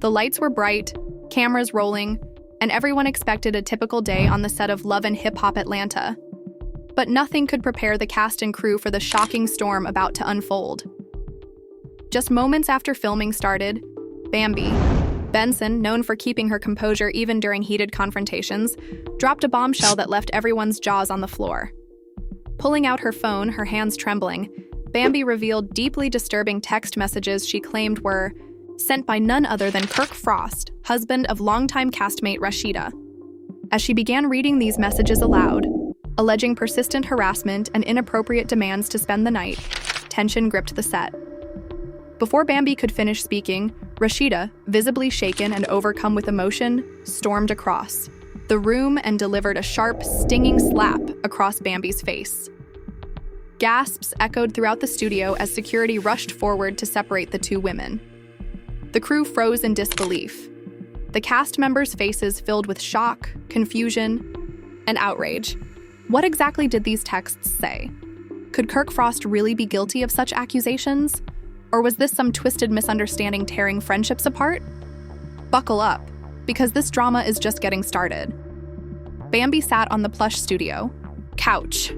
The lights were bright, cameras rolling, and everyone expected a typical day on the set of Love and Hip Hop Atlanta. But nothing could prepare the cast and crew for the shocking storm about to unfold. Just moments after filming started, Bambi, Benson, known for keeping her composure even during heated confrontations, dropped a bombshell that left everyone's jaws on the floor. Pulling out her phone, her hands trembling, Bambi revealed deeply disturbing text messages she claimed were sent by none other than Kirk Frost, husband of longtime castmate Rasheeda. As she began reading these messages aloud, alleging persistent harassment and inappropriate demands to spend the night, tension gripped the set. Before Bambi could finish speaking, Rasheeda, visibly shaken and overcome with emotion, stormed across the room and delivered a sharp, stinging slap across Bambi's face. Gasps echoed throughout the studio as security rushed forward to separate the two women. The crew froze in disbelief. The cast members' faces filled with shock, confusion, and outrage. What exactly did these texts say? Could Kirk Frost really be guilty of such accusations? Or was this some twisted misunderstanding tearing friendships apart? Buckle up, because this drama is just getting started. Bambi sat on the plush studio couch,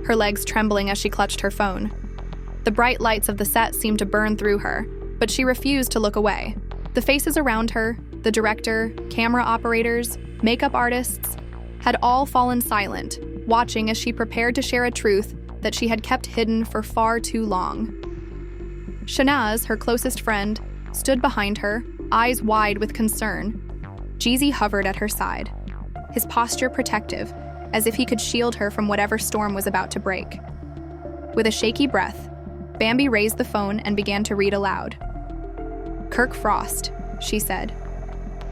her legs trembling as she clutched her phone. The bright lights of the set seemed to burn through her, but she refused to look away. The faces around her, the director, camera operators, makeup artists, had all fallen silent, watching as she prepared to share a truth that she had kept hidden for far too long. Shanaz, her closest friend, stood behind her, eyes wide with concern. Jeezy hovered at her side, his posture protective, as if he could shield her from whatever storm was about to break. With a shaky breath, Bambi raised the phone and began to read aloud. "Kirk Frost," she said,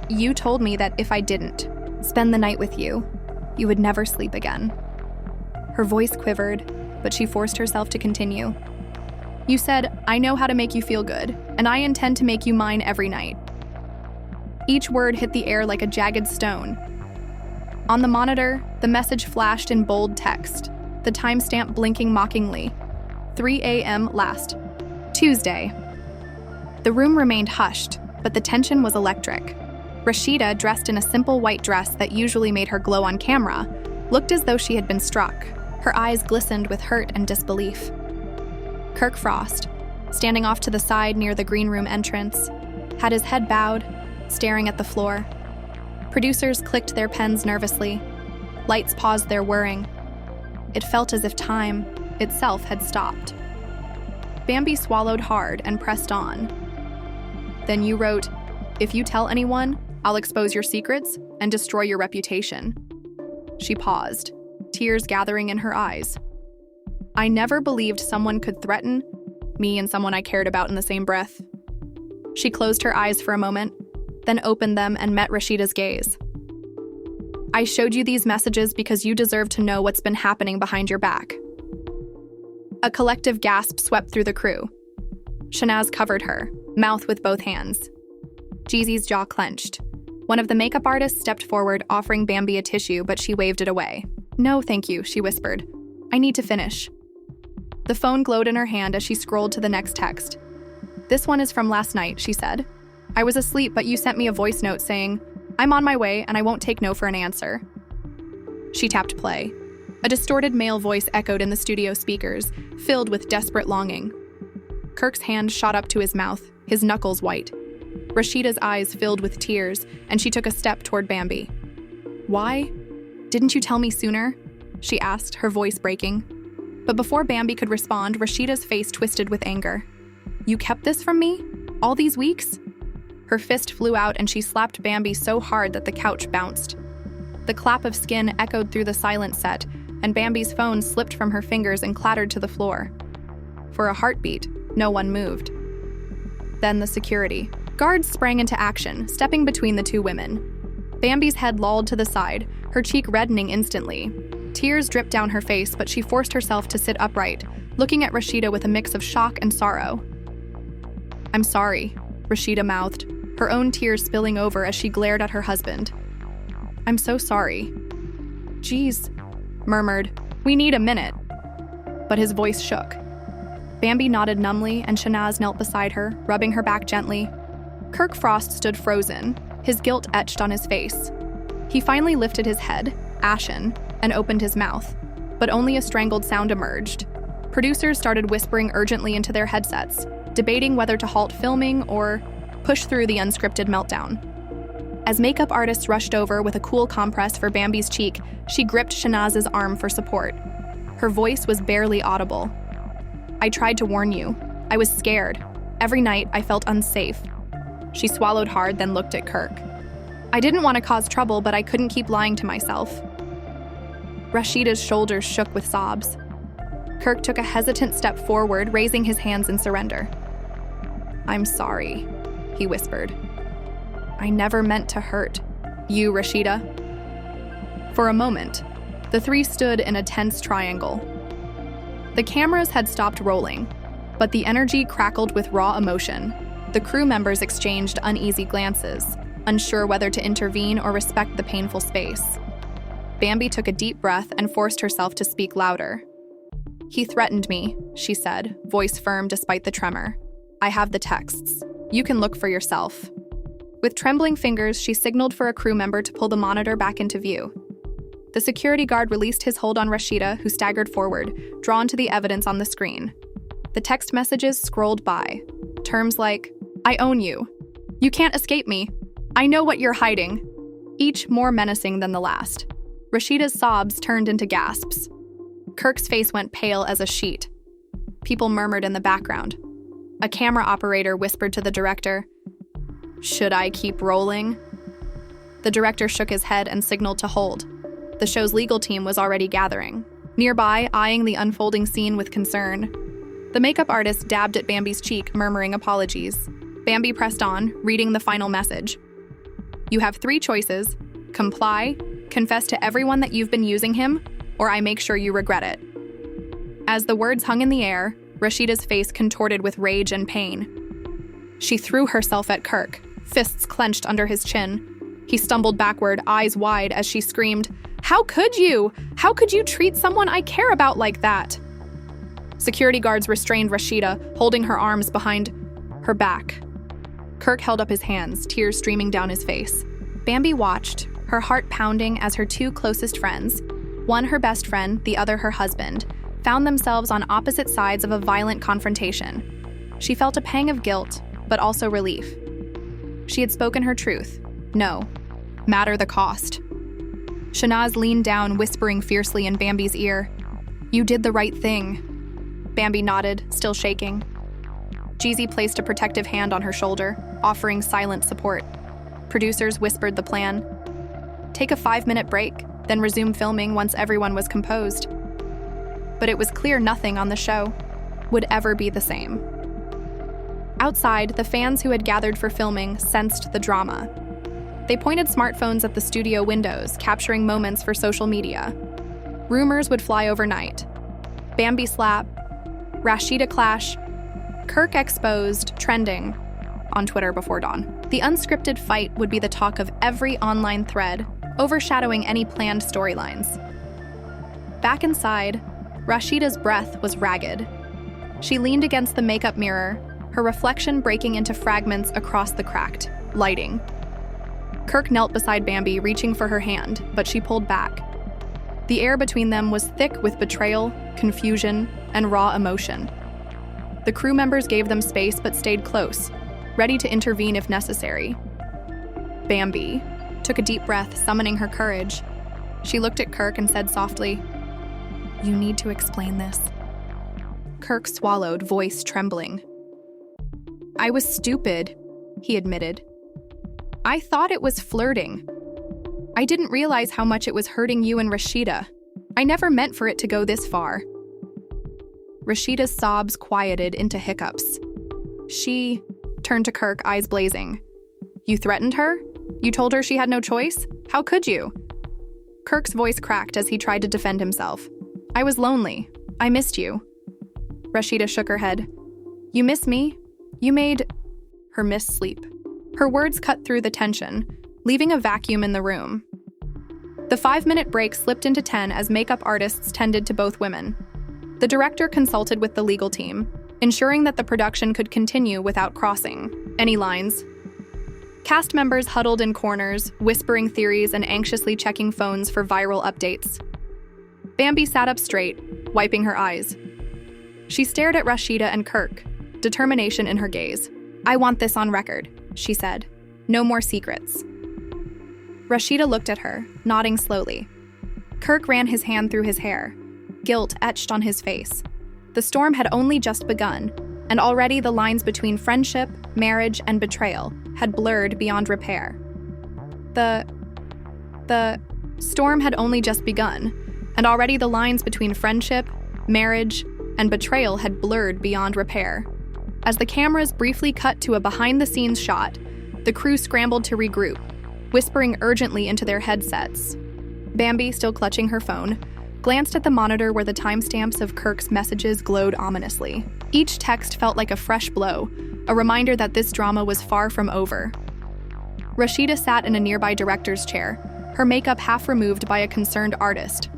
"you told me that if I didn't spend the night with you, you would never sleep again." Her voice quivered, but she forced herself to continue. "You said, I know how to make you feel good, and I intend to make you mine every night." Each word hit the air like a jagged stone. On the monitor, the message flashed in bold text, the timestamp blinking mockingly. 3 a.m. last Tuesday. The room remained hushed, but the tension was electric. Rasheeda, dressed in a simple white dress that usually made her glow on camera, looked as though she had been struck. Her eyes glistened with hurt and disbelief. Kirk Frost, standing off to the side near the green room entrance, had his head bowed, staring at the floor. Producers clicked their pens nervously. Lights paused their whirring. It felt as if time itself had stopped. Bambi swallowed hard and pressed on. "Then you wrote, 'If you tell anyone, I'll expose your secrets and destroy your reputation.'" She paused, tears gathering in her eyes. "I never believed someone could threaten me and someone I cared about in the same breath." She closed her eyes for a moment, then opened them and met Rasheeda's gaze. "I showed you these messages because you deserve to know what's been happening behind your back." A collective gasp swept through the crew. Shanaz covered her, mouth with both hands. Jeezy's jaw clenched. One of the makeup artists stepped forward, offering Bambi a tissue, but she waved it away. "No, thank you," she whispered. "I need to finish." The phone glowed in her hand as she scrolled to the next text. "This one is from last night," she said. "I was asleep, but you sent me a voice note saying, 'I'm on my way and I won't take no for an answer.'" She tapped play. A distorted male voice echoed in the studio speakers, filled with desperate longing. Kirk's hand shot up to his mouth, his knuckles white. Rasheeda's eyes filled with tears, and she took a step toward Bambi. "Why? Didn't you tell me sooner?" she asked, her voice breaking. But before Bambi could respond, Rasheeda's face twisted with anger. "You kept this from me? All these weeks?" Her fist flew out and she slapped Bambi so hard that the couch bounced. The clap of skin echoed through the silent set, and Bambi's phone slipped from her fingers and clattered to the floor. For a heartbeat, no one moved. Then the security guards sprang into action, stepping between the two women. Bambi's head lolled to the side, her cheek reddening instantly. Tears dripped down her face, but she forced herself to sit upright, looking at Rasheeda with a mix of shock and sorrow. "I'm sorry," Rasheeda mouthed, her own tears spilling over as she glared at her husband. "I'm so sorry." "Geez," murmured, "we need a minute." But his voice shook. Bambi nodded numbly and Shanaz knelt beside her, rubbing her back gently. Kirk Frost stood frozen, his guilt etched on his face. He finally lifted his head, ashen, and opened his mouth, but only a strangled sound emerged. Producers started whispering urgently into their headsets, debating whether to halt filming or push through the unscripted meltdown. As makeup artists rushed over with a cool compress for Bambi's cheek, she gripped Shahnaz's arm for support. Her voice was barely audible. "I tried to warn you. I was scared. Every night I felt unsafe." She swallowed hard, then looked at Kirk. "I didn't want to cause trouble, but I couldn't keep lying to myself." Rasheeda's shoulders shook with sobs. Kirk took a hesitant step forward, raising his hands in surrender. "I'm sorry," he whispered. "I never meant to hurt you, Rasheeda." For a moment, the three stood in a tense triangle. The cameras had stopped rolling, but the energy crackled with raw emotion. The crew members exchanged uneasy glances, unsure whether to intervene or respect the painful space. Bambi took a deep breath and forced herself to speak louder. "He threatened me," she said, voice firm despite the tremor. "I have the texts. You can look for yourself." With trembling fingers, she signaled for a crew member to pull the monitor back into view. The security guard released his hold on Rasheeda, who staggered forward, drawn to the evidence on the screen. The text messages scrolled by. Terms like, "I own you," "You can't escape me," "I know what you're hiding," each more menacing than the last. Rasheeda's sobs turned into gasps. Kirk's face went pale as a sheet. People murmured in the background. A camera operator whispered to the director, "Should I keep rolling?" The director shook his head and signaled to hold. The show's legal team was already gathering, nearby, eyeing the unfolding scene with concern. The makeup artist dabbed at Bambi's cheek, murmuring apologies. Bambi pressed on, reading the final message. "You have 3 choices: comply, confess to everyone that you've been using him, or I make sure you regret it." As the words hung in the air, Rasheeda's face contorted with rage and pain. She threw herself at Kirk, fists clenched under his chin. He stumbled backward, eyes wide, as she screamed, "How could you? How could you treat someone I care about like that?" Security guards restrained Rasheeda, holding her arms behind her back. Kirk held up his hands, tears streaming down his face. Bambi watched, her heart pounding as her 2 closest friends, one her best friend, the other her husband, found themselves on opposite sides of a violent confrontation. She felt a pang of guilt, but also relief. She had spoken her truth. No, matter the cost. Shahnaz leaned down, whispering fiercely in Bambi's ear, "You did the right thing." Bambi nodded, still shaking. Jeezy placed a protective hand on her shoulder, offering silent support. Producers whispered the plan. Take a 5-minute break, then resume filming once everyone was composed. But it was clear nothing on the show would ever be the same. Outside, the fans who had gathered for filming sensed the drama. They pointed smartphones at the studio windows, capturing moments for social media. Rumors would fly overnight. Bambi slap, Rasheeda clash, Kirk exposed, trending on Twitter before dawn. The unscripted fight would be the talk of every online thread, overshadowing any planned storylines. Back inside, Rasheeda's breath was ragged. She leaned against the makeup mirror, her reflection breaking into fragments across the cracked lighting. Kirk knelt beside Bambi, reaching for her hand, but she pulled back. The air between them was thick with betrayal, confusion, and raw emotion. The crew members gave them space but stayed close, ready to intervene if necessary. Bambi took a deep breath, summoning her courage. She looked at Kirk and said softly, "You need to explain this." Kirk swallowed, voice trembling. "I was stupid," he admitted. "I thought it was flirting. I didn't realize how much it was hurting you and Rasheeda. I never meant for it to go this far." Rasheeda's sobs quieted into hiccups. She turned to Kirk, eyes blazing. "You threatened her? You told her she had no choice? How could you?" Kirk's voice cracked as he tried to defend himself. "I was lonely. I missed you." Rasheeda shook her head. "You miss me? You made her miss sleep." Her words cut through the tension, leaving a vacuum in the room. The 5-minute break slipped into 10 as makeup artists tended to both women. The director consulted with the legal team, ensuring that the production could continue without crossing any lines. Cast members huddled in corners, whispering theories and anxiously checking phones for viral updates. Bambi sat up straight, wiping her eyes. She stared at Rasheeda and Kirk, determination in her gaze. "I want this on record," she said. "No more secrets." Rasheeda looked at her, nodding slowly. Kirk ran his hand through his hair, guilt etched on his face. The storm had only just begun, and already the lines between friendship, marriage, and betrayal had blurred beyond repair. The storm had only just begun, and already the lines between friendship, marriage, and betrayal had blurred beyond repair. As the cameras briefly cut to a behind-the-scenes shot, the crew scrambled to regroup, whispering urgently into their headsets. Bambi, still clutching her phone, glanced at the monitor where the timestamps of Kirk's messages glowed ominously. Each text felt like a fresh blow, a reminder that this drama was far from over. Rasheeda sat in a nearby director's chair, her makeup half removed by a concerned artist.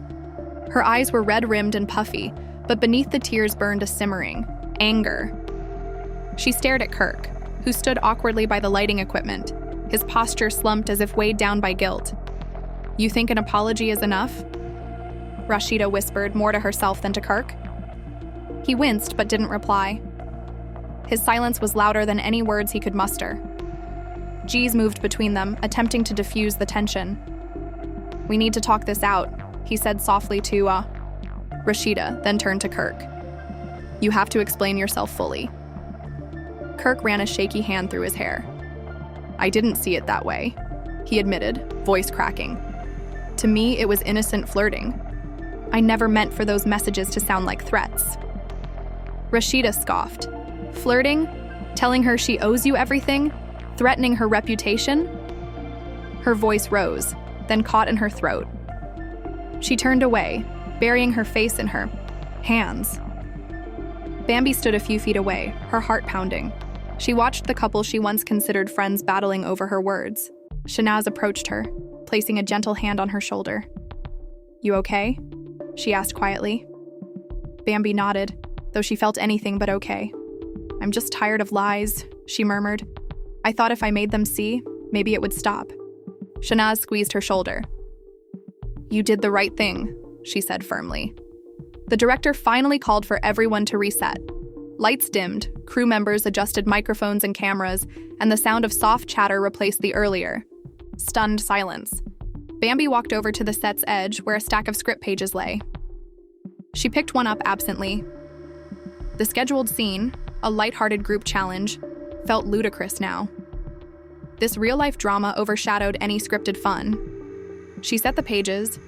Her eyes were red-rimmed and puffy, but beneath the tears burned a simmering anger. She stared at Kirk, who stood awkwardly by the lighting equipment, his posture slumped as if weighed down by guilt. "You think an apology is enough?" Rasheeda whispered, more to herself than to Kirk. He winced but didn't reply. His silence was louder than any words he could muster. G's moved between them, attempting to diffuse the tension. "We need to talk this out," he said softly to Rasheeda, then turned to Kirk. "You have to explain yourself fully." Kirk ran a shaky hand through his hair. "I didn't see it that way," he admitted, voice cracking. "To me, it was innocent flirting. I never meant for those messages to sound like threats." Rasheeda scoffed. "Flirting? Telling her she owes you everything? Threatening her reputation?" Her voice rose, then caught in her throat. She turned away, burying her face in her hands. Bambi stood a few feet away, her heart pounding. She watched the couple she once considered friends battling over her words. Shanaz approached her, placing a gentle hand on her shoulder. "You okay?" she asked quietly. Bambi nodded, though she felt anything but okay. "I'm just tired of lies," she murmured. "I thought if I made them see, maybe it would stop." Shanaz squeezed her shoulder. "You did the right thing," she said firmly. The director finally called for everyone to reset. Lights dimmed, crew members adjusted microphones and cameras, and the sound of soft chatter replaced the earlier, stunned silence. Bambi walked over to the set's edge where a stack of script pages lay. She picked one up absently. The scheduled scene, a lighthearted group challenge, felt ludicrous now. This real-life drama overshadowed any scripted fun. She set the pages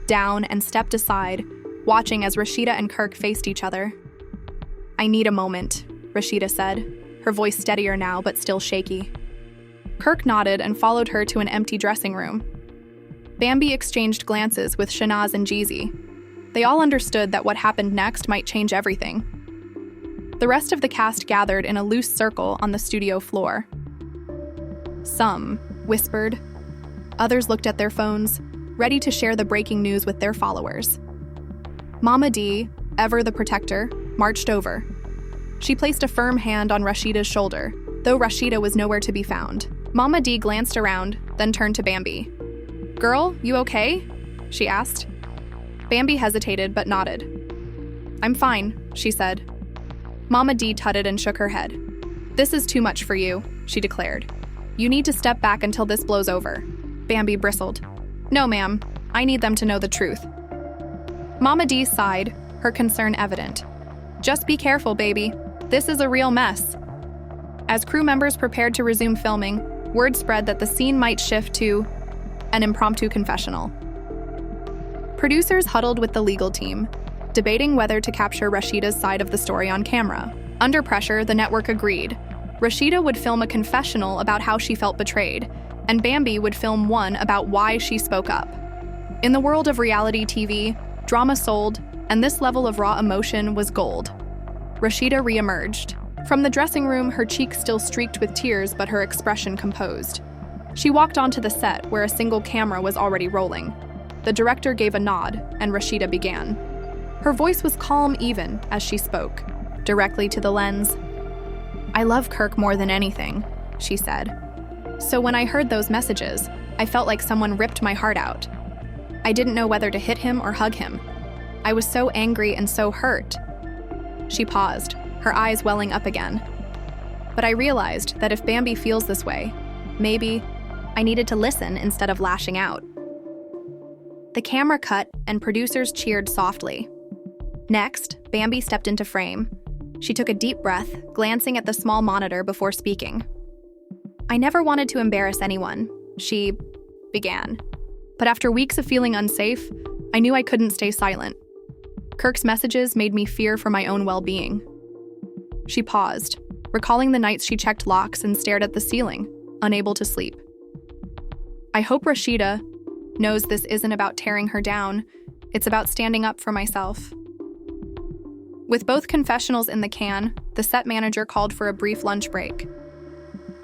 down and stepped aside, watching as Rasheeda and Kirk faced each other. "I need a moment," Rasheeda said, her voice steadier now but still shaky. Kirk nodded and followed her to an empty dressing room. Bambi exchanged glances with Shanaz and Jeezy. They all understood that what happened next might change everything. The rest of the cast gathered in a loose circle on the studio floor. Some whispered. Others looked at their phones, ready to share the breaking news with their followers. Mama D, ever the protector, marched over. She placed a firm hand on Rasheeda's shoulder, though Rasheeda was nowhere to be found. Mama D glanced around, then turned to Bambi. "Girl, you okay?" she asked. Bambi hesitated but nodded. "I'm fine," she said. Mama D tutted and shook her head. "This is too much for you," she declared. "You need to step back until this blows over." Bambi bristled. "No, ma'am. I need them to know the truth." Mama D sighed, her concern evident. "Just be careful, baby. This is a real mess." As crew members prepared to resume filming, word spread that the scene might shift to an impromptu confessional. Producers huddled with the legal team, debating whether to capture Rasheeda's side of the story on camera. Under pressure, the network agreed. Rasheeda would film a confessional about how she felt betrayed, and Bambi would film one about why she spoke up. In the world of reality TV, drama sold, and this level of raw emotion was gold. Rasheeda re-emerged. From the dressing room, her cheeks still streaked with tears, but her expression composed. She walked onto the set, where a single camera was already rolling. The director gave a nod, and Rasheeda began. Her voice was calm even as she spoke, directly to the lens. "I love Kirk more than anything," she said. So when I heard those messages, I felt like someone ripped my heart out. I didn't know whether to hit him or hug him. I was so angry and so hurt." She paused, her eyes welling up again. "But I realized that if Bambi feels this way, maybe I needed to listen instead of lashing out." The camera cut and producers cheered softly. Next, Bambi stepped into frame. She took a deep breath, glancing at the small monitor before speaking. "I never wanted to embarrass anyone," she began. "But after weeks of feeling unsafe, I knew I couldn't stay silent. Kirk's messages made me fear for my own well-being." She paused, recalling the nights she checked locks and stared at the ceiling, unable to sleep. "I hope Rasheeda knows this isn't about tearing her down. It's about standing up for myself." With both confessionals in the can, the set manager called for a brief lunch break.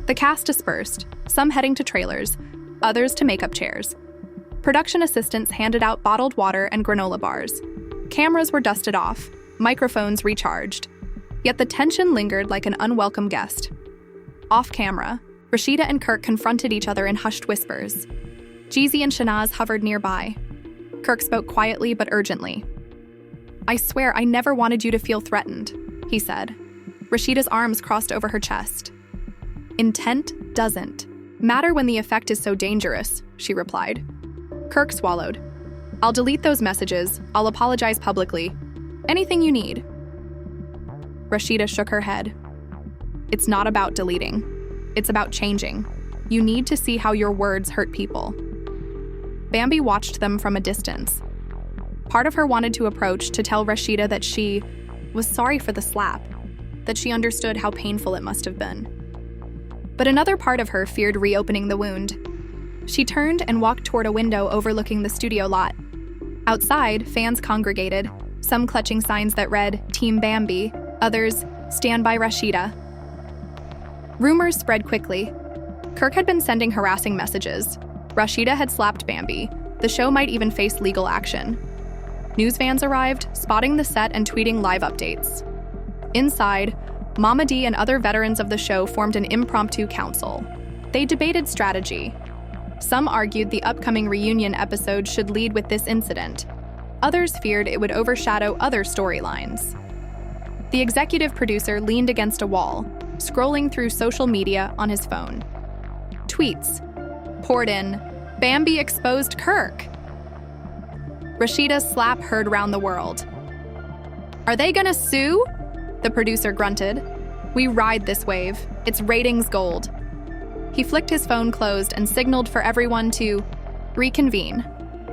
The cast dispersed, some heading to trailers, others to makeup chairs. Production assistants handed out bottled water and granola bars. Cameras were dusted off, microphones recharged. Yet the tension lingered like an unwelcome guest. Off camera, Rasheeda and Kirk confronted each other in hushed whispers. Jeezy and Shanaz hovered nearby. Kirk spoke quietly but urgently. "I swear I never wanted you to feel threatened," he said. Rasheeda's arms crossed over her chest. "Intent doesn't matter when the effect is so dangerous," she replied. Kirk swallowed. "I'll delete those messages. I'll apologize publicly. Anything you need." Rasheeda shook her head. "It's not about deleting. It's about changing. You need to see how your words hurt people." Bambi watched them from a distance. Part of her wanted to approach to tell Rasheeda that she was sorry for the slap, that she understood how painful it must have been. But another part of her feared reopening the wound. She turned and walked toward a window overlooking the studio lot. Outside, fans congregated, some clutching signs that read, "Team Bambi," others, "Stand by Rasheeda." Rumors spread quickly. Kirk had been sending harassing messages. Rasheeda had slapped Bambi. The show might even face legal action. News vans arrived, spotting the set and tweeting live updates. Inside, Mama D and other veterans of the show formed an impromptu council. They debated strategy. Some argued the upcoming reunion episode should lead with this incident. Others feared it would overshadow other storylines. The executive producer leaned against a wall, scrolling through social media on his phone. Tweets poured in, "Bambi exposed Kirk." Rasheeda's slap heard round the world. "Are they gonna sue?" the producer grunted. "We ride this wave. It's ratings gold." He flicked his phone closed and signaled for everyone to reconvene.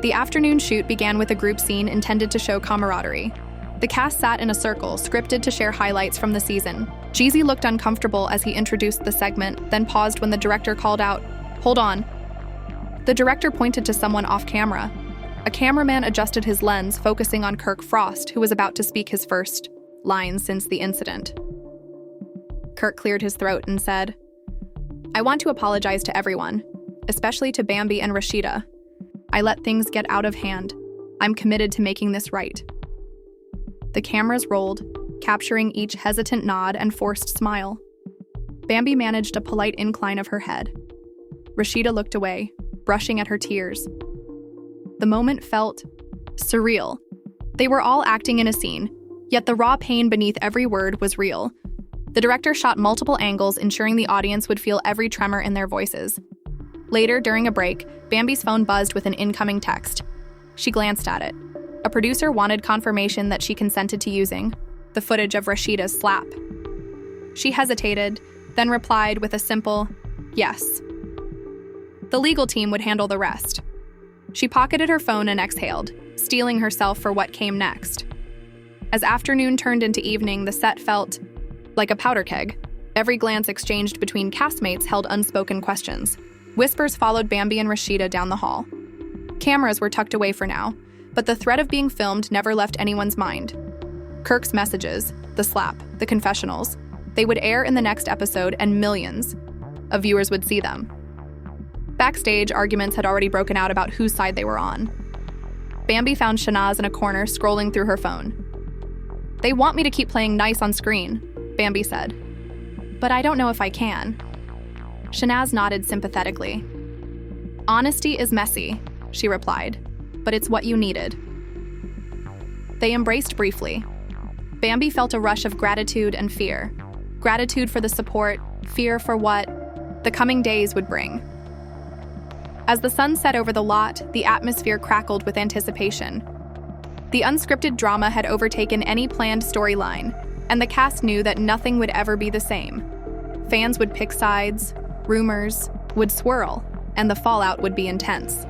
The afternoon shoot began with a group scene intended to show camaraderie. The cast sat in a circle, scripted to share highlights from the season. Jeezy looked uncomfortable as he introduced the segment, then paused when the director called out, "Hold on." The director pointed to someone off camera. A cameraman adjusted his lens, focusing on Kirk Frost, who was about to speak his first line since the incident. Kirk cleared his throat and said, "I want to apologize to everyone, especially to Bambi and Rasheeda. I let things get out of hand. I'm committed to making this right." The cameras rolled, capturing each hesitant nod and forced smile. Bambi managed a polite incline of her head. Rasheeda looked away, brushing at her tears. The moment felt surreal. They were all acting in a scene, yet the raw pain beneath every word was real. The director shot multiple angles, ensuring the audience would feel every tremor in their voices. Later, during a break, Bambi's phone buzzed with an incoming text. She glanced at it. A producer wanted confirmation that she consented to using the footage of Rasheeda's slap. She hesitated, then replied with a simple, "Yes." The legal team would handle the rest. She pocketed her phone and exhaled, steeling herself for what came next. As afternoon turned into evening, the set felt like a powder keg. Every glance exchanged between castmates held unspoken questions. Whispers followed Bambi and Rasheeda down the hall. Cameras were tucked away for now, but the threat of being filmed never left anyone's mind. Kirk's messages, the slap, the confessionals, they would air in the next episode and millions of viewers would see them. Backstage, arguments had already broken out about whose side they were on. Bambi found Shanaz in a corner scrolling through her phone. "They want me to keep playing nice on screen," Bambi said. "But I don't know if I can." Shanaz nodded sympathetically. "Honesty is messy," she replied, "but it's what you needed." They embraced briefly. Bambi felt a rush of gratitude and fear. Gratitude for the support, fear for what the coming days would bring. As the sun set over the lot, the atmosphere crackled with anticipation. The unscripted drama had overtaken any planned storyline, and the cast knew that nothing would ever be the same. Fans would pick sides, rumors would swirl, and the fallout would be intense.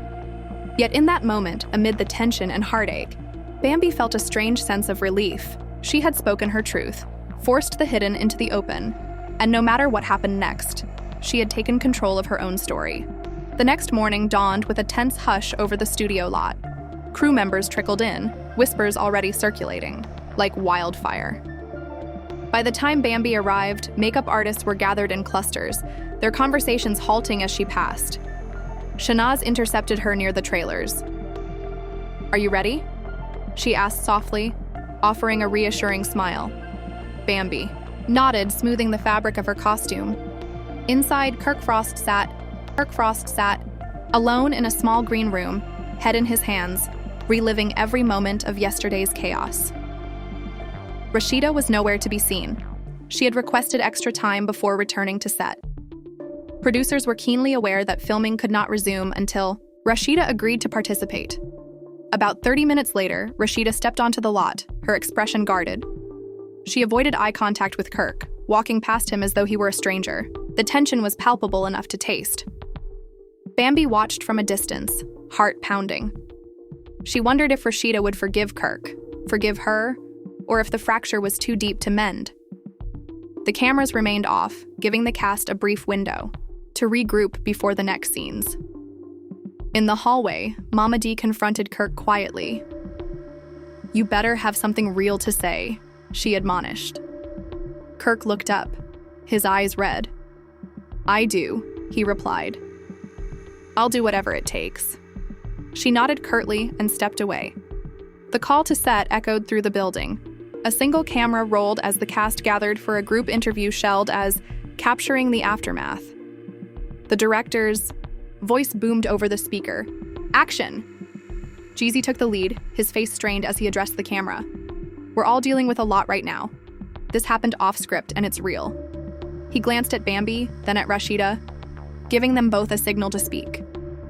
Yet in that moment, amid the tension and heartache, Bambi felt a strange sense of relief. She had spoken her truth, forced the hidden into the open, and no matter what happened next, she had taken control of her own story. The next morning dawned with a tense hush over the studio lot. Crew members trickled in, whispers already circulating, like wildfire. By the time Bambi arrived, makeup artists were gathered in clusters, their conversations halting as she passed. Shanaz intercepted her near the trailers. "Are you ready?" she asked softly, offering a reassuring smile. Bambi nodded, smoothing the fabric of her costume. Inside, Kirk Frost sat alone in a small green room, head in his hands, reliving every moment of yesterday's chaos. Rasheeda was nowhere to be seen. She had requested extra time before returning to set. Producers were keenly aware that filming could not resume until Rasheeda agreed to participate. About 30 minutes later, Rasheeda stepped onto the lot, her expression guarded. She avoided eye contact with Kirk, walking past him as though he were a stranger. The tension was palpable enough to taste. Bambi watched from a distance, heart pounding. She wondered if Rasheeda would forgive Kirk, forgive her, or if the fracture was too deep to mend. The cameras remained off, giving the cast a brief window to regroup before the next scenes. In the hallway, Mama D confronted Kirk quietly. "You better have something real to say," she admonished. Kirk looked up, his eyes red. "I do," he replied. "I'll do whatever it takes." She nodded curtly and stepped away. The call to set echoed through the building. A single camera rolled as the cast gathered for a group interview shelled as "Capturing the Aftermath." The director's voice boomed over the speaker. "Action!" Jeezy took the lead, his face strained as he addressed the camera. "We're all dealing with a lot right now. This happened off script and it's real." He glanced at Bambi, then at Rasheeda, giving them both a signal to speak.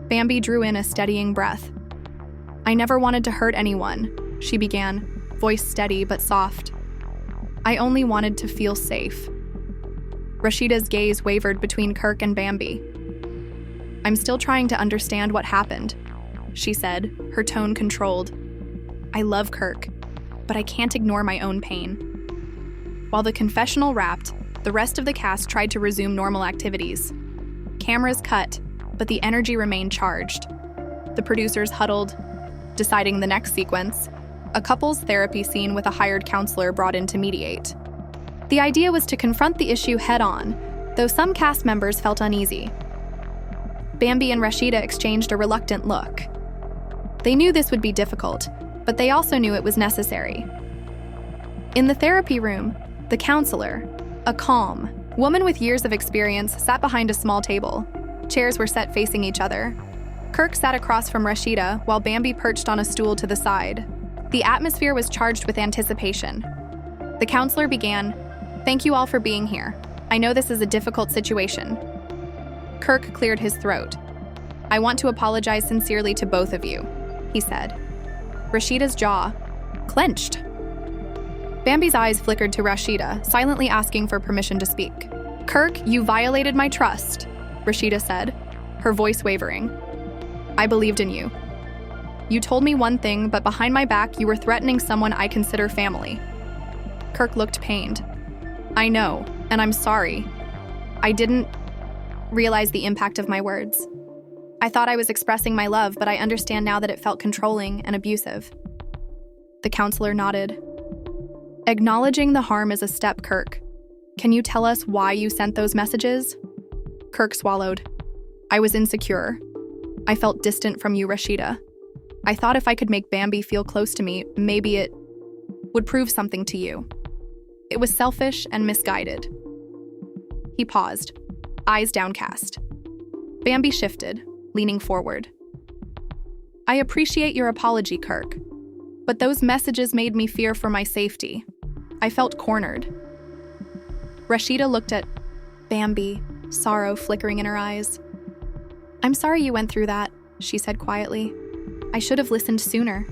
Bambi drew in a steadying breath. "I never wanted to hurt anyone," she began, voice steady but soft. "I only wanted to feel safe." Rasheeda's gaze wavered between Kirk and Bambi. "I'm still trying to understand what happened," she said, her tone controlled. "I love Kirk, but I can't ignore my own pain." While the confessional wrapped, the rest of the cast tried to resume normal activities. Cameras cut, but the energy remained charged. The producers huddled, deciding the next sequence, a couples therapy scene with a hired counselor brought in to mediate. The idea was to confront the issue head-on, though some cast members felt uneasy. Bambi and Rasheeda exchanged a reluctant look. They knew this would be difficult, but they also knew it was necessary. In the therapy room, the counselor, a calm woman with years of experience, sat behind a small table. Chairs were set facing each other. Kirk sat across from Rasheeda, while Bambi perched on a stool to the side. The atmosphere was charged with anticipation. The counselor began, "Thank you all for being here. I know this is a difficult situation." Kirk cleared his throat. "I want to apologize sincerely to both of you," he said. Rasheeda's jaw clenched. Bambi's eyes flickered to Rasheeda, silently asking for permission to speak. "Kirk, you violated my trust," Rasheeda said, her voice wavering. "I believed in you. You told me one thing, but behind my back you were threatening someone I consider family." Kirk looked pained. "I know, and I'm sorry. I didn't realize the impact of my words. I thought I was expressing my love, but I understand now that it felt controlling and abusive." The counselor nodded. "Acknowledging the harm is a step, Kirk. Can you tell us why you sent those messages?" Kirk swallowed. "I was insecure. I felt distant from you, Rasheeda. I thought if I could make Bambi feel close to me, maybe it would prove something to you. It was selfish and misguided." He paused. eyes downcast. Bambi shifted, leaning forward. I appreciate your apology, Kirk, but those messages made me fear for my safety. I felt cornered. Rasheeda looked at Bambi, sorrow flickering in her eyes. I'm sorry you went through that, she said quietly. I should have listened sooner.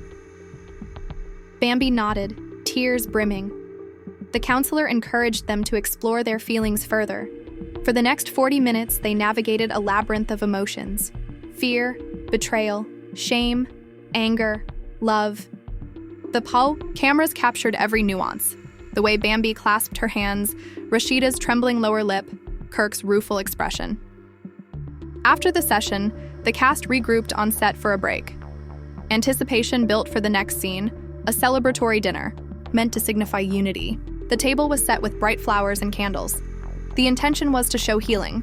Bambi nodded, tears brimming. The counselor encouraged them to explore their feelings further. For the next 40 minutes, they navigated a labyrinth of emotions: fear, betrayal, shame, anger, love. The cameras captured every nuance: the way Bambi clasped her hands, Rasheeda's trembling lower lip, Kirk's rueful expression. After the session, the cast regrouped on set for a break. Anticipation built for the next scene, a celebratory dinner, meant to signify unity. The table was set with bright flowers and candles. The intention was to show healing.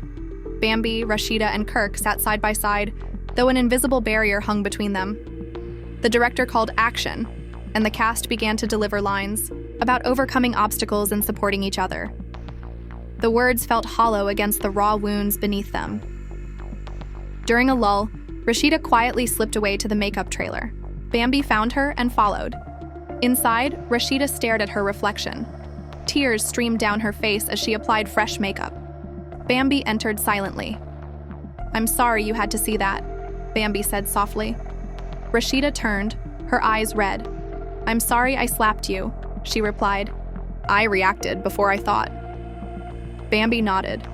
Bambi, Rasheeda, and Kirk sat side by side, though an invisible barrier hung between them. The director called action, and the cast began to deliver lines about overcoming obstacles and supporting each other. The words felt hollow against the raw wounds beneath them. During a lull, Rasheeda quietly slipped away to the makeup trailer. Bambi found her and followed. Inside, Rasheeda stared at her reflection. Tears streamed down her face as she applied fresh makeup. Bambi entered silently. I'm sorry you had to see that, Bambi said softly. Rasheeda turned, her eyes red. I'm sorry I slapped you, she replied. I reacted before I thought. Bambi nodded.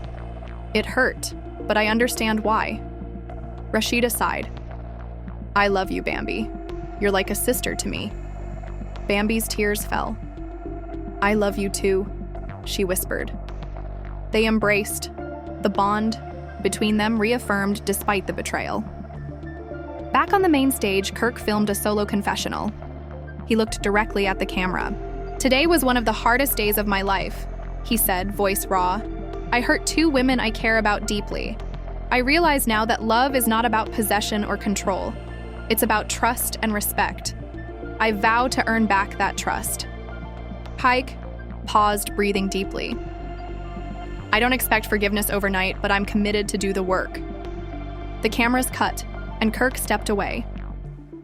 It hurt, but I understand why. Rasheeda sighed. I love you, Bambi. You're like a sister to me. Bambi's tears fell. I love you too, she whispered. They embraced, the bond between them reaffirmed despite the betrayal. Back on the main stage, Kirk filmed a solo confessional. He looked directly at the camera. Today was one of the hardest days of my life, he said, voice raw. I hurt two women I care about deeply. I realize now that love is not about possession or control. It's about trust and respect. I vow to earn back that trust. Pike paused, breathing deeply. I don't expect forgiveness overnight, but I'm committed to do the work. The cameras cut, and Kirk stepped away.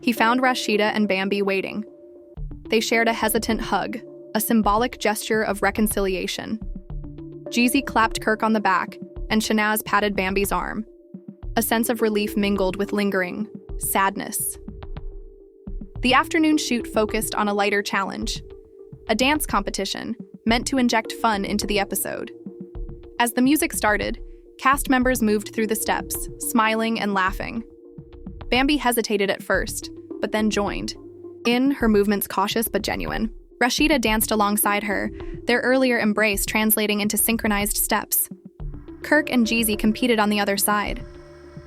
He found Rasheeda and Bambi waiting. They shared a hesitant hug, a symbolic gesture of reconciliation. Jeezy clapped Kirk on the back, and Shanaz patted Bambi's arm. A sense of relief mingled with lingering sadness. The afternoon shoot focused on a lighter challenge, a dance competition meant to inject fun into the episode. As the music started, cast members moved through the steps, smiling and laughing. Bambi hesitated at first, but then joined. Her movements cautious but genuine. Rasheeda danced alongside her, their earlier embrace translating into synchronized steps. Kirk and Jeezy competed on the other side.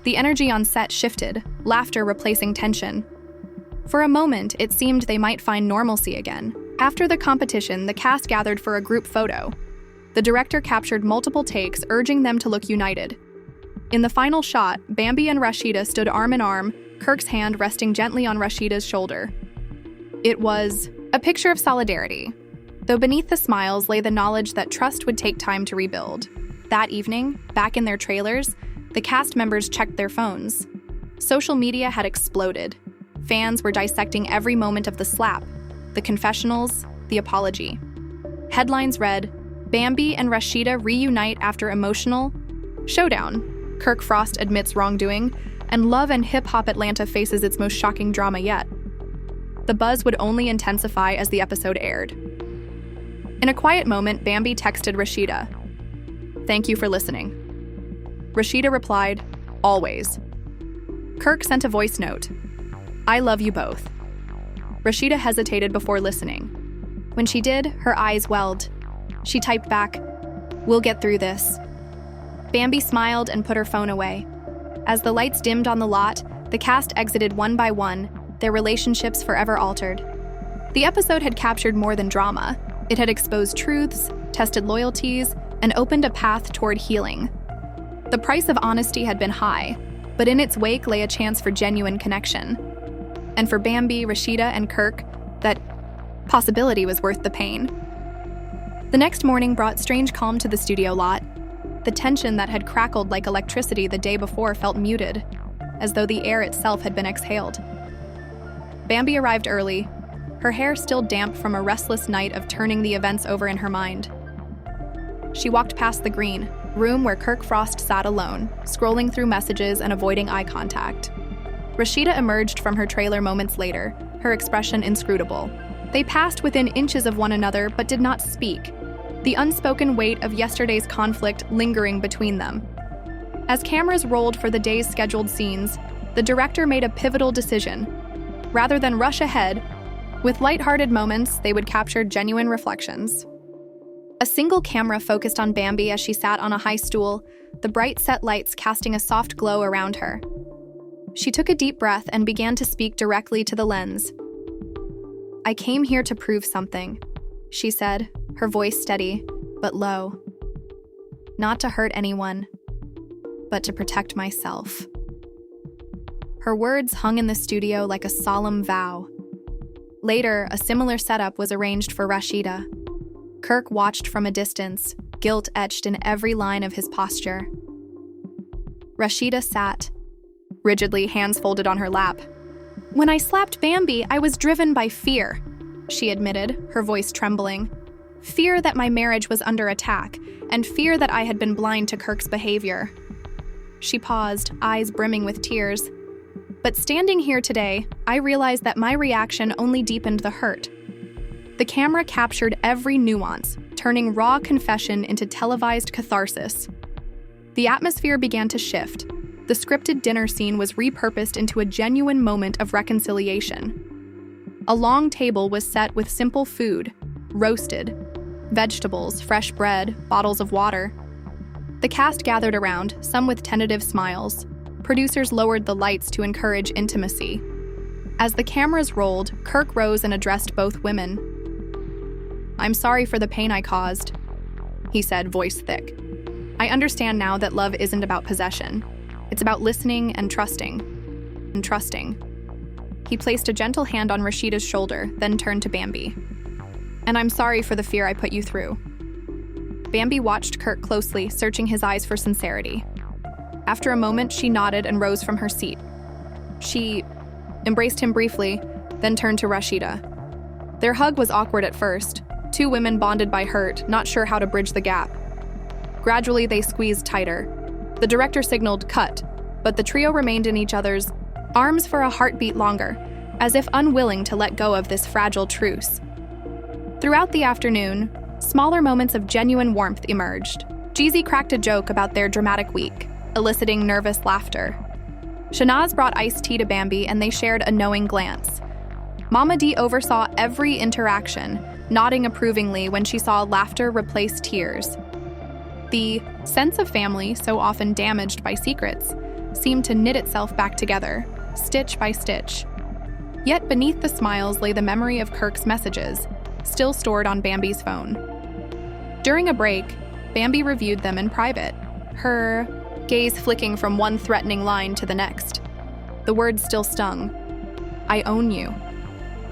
The energy on set shifted, laughter replacing tension. For a moment, it seemed they might find normalcy again. After the competition, the cast gathered for a group photo. The director captured multiple takes, urging them to look united. In the final shot, Bambi and Rasheeda stood arm in arm, Kirk's hand resting gently on Rasheeda's shoulder. It was a picture of solidarity, though beneath the smiles lay the knowledge that trust would take time to rebuild. That evening, back in their trailers, the cast members checked their phones. Social media had exploded. Fans were dissecting every moment of the slap, the confessionals, the apology. Headlines read, Bambi and Rasheeda reunite after emotional showdown. Kirk Frost admits wrongdoing, and Love and Hip Hop Atlanta faces its most shocking drama yet. The buzz would only intensify as the episode aired. In a quiet moment, Bambi texted Rasheeda, "Thank you for listening." Rasheeda replied, "Always." Kirk sent a voice note, "I love you both." Rasheeda hesitated before listening. When she did, her eyes welled. She typed back, "We'll get through this." Bambi smiled and put her phone away. As the lights dimmed on the lot, the cast exited one by one, their relationships forever altered. The episode had captured more than drama. It had exposed truths, tested loyalties, and opened a path toward healing. The price of honesty had been high, but in its wake lay a chance for genuine connection. And for Bambi, Rasheeda, and Kirk, that possibility was worth the pain. The next morning brought strange calm to the studio lot. The tension that had crackled like electricity the day before felt muted, as though the air itself had been exhaled. Bambi arrived early, her hair still damp from a restless night of turning the events over in her mind. She walked past the green room where Kirk Frost sat alone, scrolling through messages and avoiding eye contact. Rasheeda emerged from her trailer moments later, her expression inscrutable. They passed within inches of one another but did not speak, the unspoken weight of yesterday's conflict lingering between them. As cameras rolled for the day's scheduled scenes, the director made a pivotal decision. Rather than rush ahead, with lighthearted moments, they would capture genuine reflections. A single camera focused on Bambi as she sat on a high stool, the bright set lights casting a soft glow around her. She took a deep breath and began to speak directly to the lens. "I came here to prove something," she said, her voice steady, but low. "Not to hurt anyone, but to protect myself." Her words hung in the studio like a solemn vow. Later, a similar setup was arranged for Rasheeda. Kirk watched from a distance, guilt etched in every line of his posture. Rasheeda sat, rigidly, hands folded on her lap. "When I slapped Bambi, I was driven by fear," she admitted, her voice trembling. "Fear that my marriage was under attack, and fear that I had been blind to Kirk's behavior." She paused, eyes brimming with tears. "But standing here today, I realized that my reaction only deepened the hurt." The camera captured every nuance, turning raw confession into televised catharsis. The atmosphere began to shift. The scripted dinner scene was repurposed into a genuine moment of reconciliation. A long table was set with simple food, roasted, vegetables, fresh bread, bottles of water. The cast gathered around, some with tentative smiles. Producers lowered the lights to encourage intimacy. As the cameras rolled, Kirk rose and addressed both women. "I'm sorry for the pain I caused," he said, voice thick. "I understand now that love isn't about possession. It's about listening and trusting. He placed a gentle hand on Rasheeda's shoulder, then turned to Bambi. "And I'm sorry for the fear I put you through." Bambi watched Kirk closely, searching his eyes for sincerity. After a moment, she nodded and rose from her seat. She embraced him briefly, then turned to Rasheeda. Their hug was awkward at first, two women bonded by hurt, not sure how to bridge the gap. Gradually, they squeezed tighter. The director signaled cut, but the trio remained in each other's arms for a heartbeat longer, as if unwilling to let go of this fragile truce. Throughout the afternoon, smaller moments of genuine warmth emerged. Jeezy cracked a joke about their dramatic week, eliciting nervous laughter. Shanaz brought iced tea to Bambi and they shared a knowing glance. Mama D oversaw every interaction, nodding approvingly when she saw laughter replace tears. The sense of family, so often damaged by secrets, seemed to knit itself back together, stitch by stitch. Yet beneath the smiles lay the memory of Kirk's messages, still stored on Bambi's phone. During a break, Bambi reviewed them in private, her gaze flicking from one threatening line to the next. The words still stung. "I own you.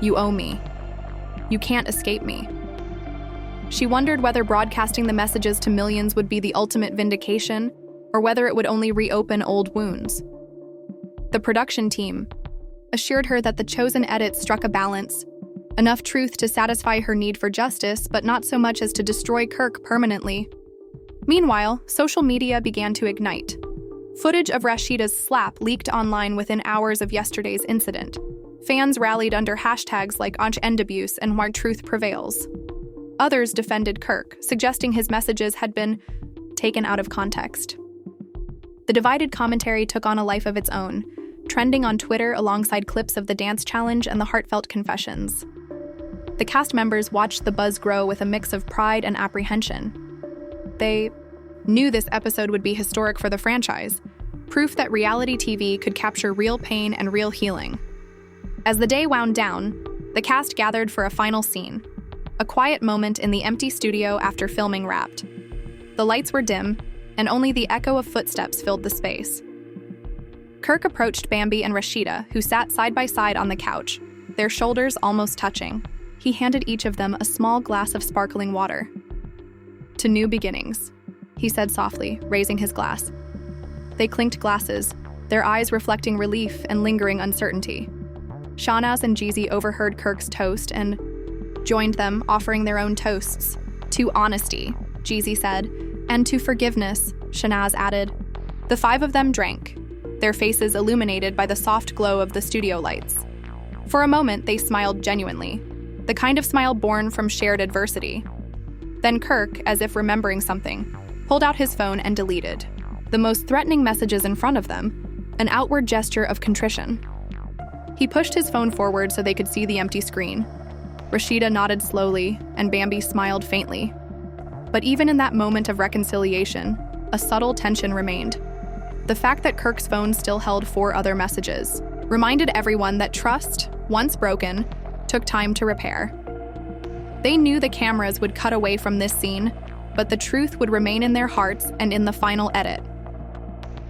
You owe me. You can't escape me." She wondered whether broadcasting the messages to millions would be the ultimate vindication, or whether it would only reopen old wounds. The production team assured her that the chosen edits struck a balance, enough truth to satisfy her need for justice, but not so much as to destroy Kirk permanently. Meanwhile, social media began to ignite. Footage of Rasheeda's slap leaked online within hours of yesterday's incident. Fans rallied under hashtags like #endabuse and "Why Truth Prevails." Others defended Kirk, suggesting his messages had been taken out of context. The divided commentary took on a life of its own, trending on Twitter alongside clips of the dance challenge and the heartfelt confessions. The cast members watched the buzz grow with a mix of pride and apprehension. They knew this episode would be historic for the franchise, proof that reality TV could capture real pain and real healing. As the day wound down, the cast gathered for a final scene, a quiet moment in the empty studio after filming wrapped. The lights were dim, and only the echo of footsteps filled the space. Kirk approached Bambi and Rasheeda, who sat side by side on the couch, their shoulders almost touching. He handed each of them a small glass of sparkling water. "To new beginnings," he said softly, raising his glass. They clinked glasses, their eyes reflecting relief and lingering uncertainty. Shahnaz and Jeezy overheard Kirk's toast and joined them, offering their own toasts. To honesty, Jeezy said, and to forgiveness, Shahnaz added. The five of them drank, their faces illuminated by the soft glow of the studio lights. For a moment, they smiled genuinely, the kind of smile born from shared adversity. Then Kirk, as if remembering something, pulled out his phone and deleted the most threatening messages in front of them, an outward gesture of contrition. He pushed his phone forward so they could see the empty screen. Rasheeda nodded slowly, and Bambi smiled faintly. But even in that moment of reconciliation, a subtle tension remained. The fact that Kirk's phone still held 4 other messages reminded everyone that trust, once broken, took time to repair. They knew the cameras would cut away from this scene, but the truth would remain in their hearts and in the final edit.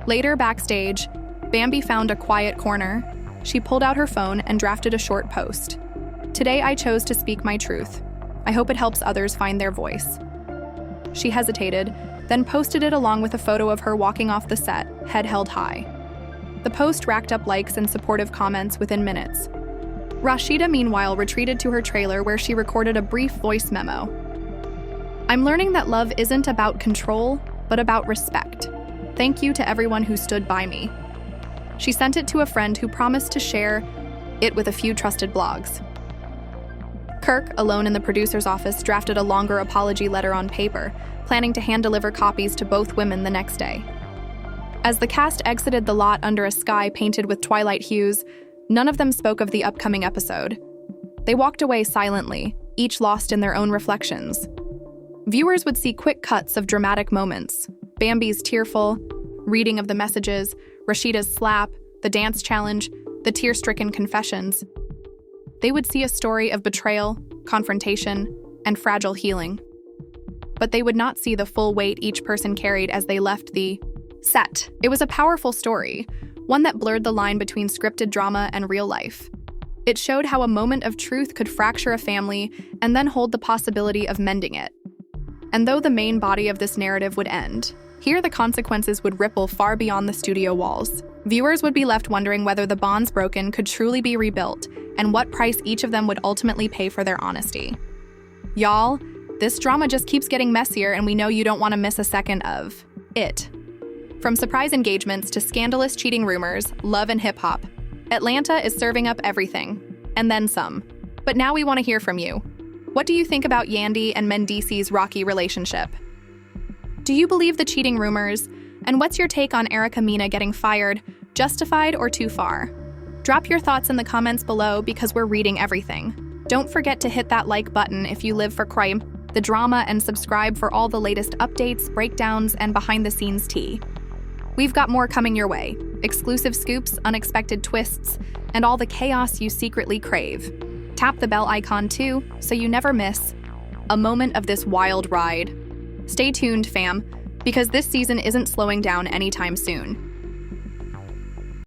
Later, backstage, Bambi found a quiet corner. She pulled out her phone and drafted a short post. Today I chose to speak my truth. I hope it helps others find their voice. She hesitated, then posted it along with a photo of her walking off the set, head held high. The post racked up likes and supportive comments within minutes. Rasheeda, meanwhile, retreated to her trailer where she recorded a brief voice memo. I'm learning that love isn't about control, but about respect. Thank you to everyone who stood by me. She sent it to a friend who promised to share it with a few trusted blogs. Kirk, alone in the producer's office, drafted a longer apology letter on paper, planning to hand-deliver copies to both women the next day. As the cast exited the lot under a sky painted with twilight hues, none of them spoke of the upcoming episode. They walked away silently, each lost in their own reflections. Viewers would see quick cuts of dramatic moments: Bambi's tearful reading of the messages, Rasheeda's slap, the dance challenge, the tear-stricken confessions. They would see a story of betrayal, confrontation, and fragile healing. But they would not see the full weight each person carried as they left the set. It was a powerful story, one that blurred the line between scripted drama and real life. It showed how a moment of truth could fracture a family and then hold the possibility of mending it. And though the main body of this narrative would end, here the consequences would ripple far beyond the studio walls. Viewers would be left wondering whether the bonds broken could truly be rebuilt and what price each of them would ultimately pay for their honesty. Y'all, this drama just keeps getting messier, and we know you don't want to miss a second of it. From surprise engagements to scandalous cheating rumors, love and hip-hop, Atlanta is serving up everything, and then some. But now we want to hear from you. What do you think about Yandy and Mendeecees's rocky relationship? Do you believe the cheating rumors? And what's your take on Erica Mena getting fired? Justified or too far? Drop your thoughts in the comments below because we're reading everything. Don't forget to hit that like button if you live for crime, the drama, and subscribe for all the latest updates, breakdowns, and behind-the-scenes tea. We've got more coming your way. Exclusive scoops, unexpected twists, and all the chaos you secretly crave. Tap the bell icon too, so you never miss a moment of this wild ride. Stay tuned, fam, because this season isn't slowing down anytime soon.